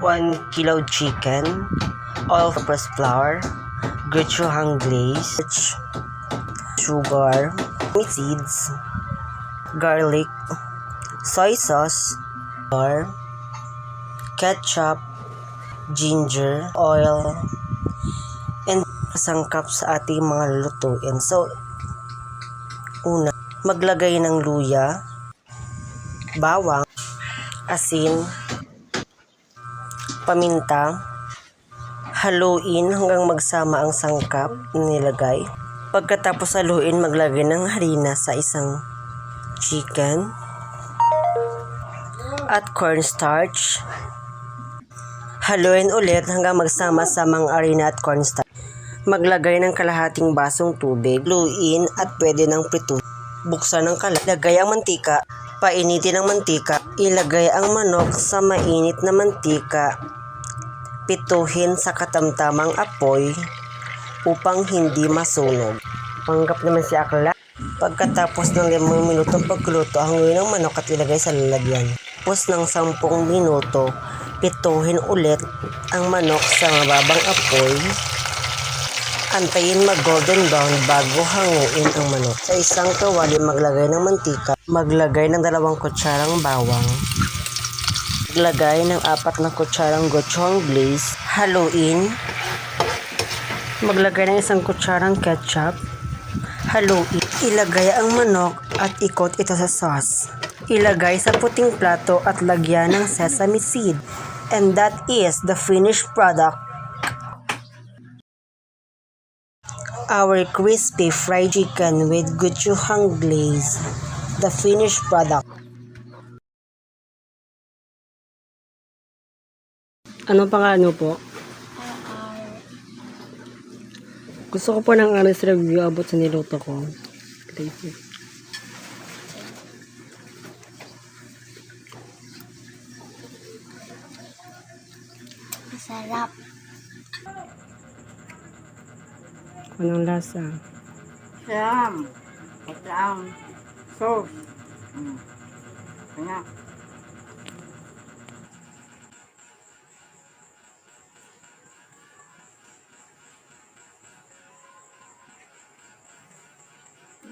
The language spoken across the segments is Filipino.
1 kilo chicken, all-purpose flour, gochujang glaze, sugar, seeds, garlic, soy sauce, ketchup, ginger, oil, and sangkap sa ating mga lutuin. So, una, maglagay ng luya, bawang, asin, paminta, haluin hanggang magsama ang sangkap na nilagay. Pagkatapos haluin, maglagay ng harina sa isang chicken at cornstarch. Haluin ulit hanggang magsama-samang harina at cornstarch. Maglagay ng kalahating basong tubig, haluin at pwede ng prito. Buksan ang kalan, ilagay ang mantika, painitin ang mantika, ilagay ang manok sa mainit na mantika, pituhin sa katamtamang apoy upang hindi masunog. Panggap naman si Akla. Pagkatapos ng 5 minutong pagluto, hanguin ang manok at ilagay sa lalagyan. Tapos ng 10 minuto, pituhin ulit ang manok sa mababang apoy. Antayin mag-golden brown bago hanguin ang manok. Sa isang kawali, maglagay ng mantika, maglagay ng 2 kutsarang bawang, maglagay ng 4 na kutsarang gochujang glaze, haluin, maglagay ng 1 kutsarang ketchup, haluin, ilagay ang manok at ikot ito sa sauce. Ilagay sa puting plato at lagyan ng sesame seed. And that is the finished product. Our crispy fried chicken with gochujang glaze. The finished product. Anong pangano po? Gusto ko po ng honest review about sa niluto ko. Masarap. Anong lasa? Sarap. Ito ang sauce. Kaya.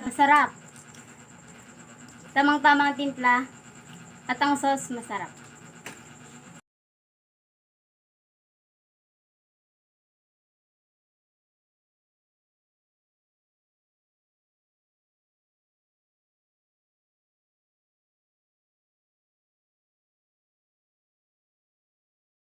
Masarap. Tamang-tamang timpla at ang sauce masarap.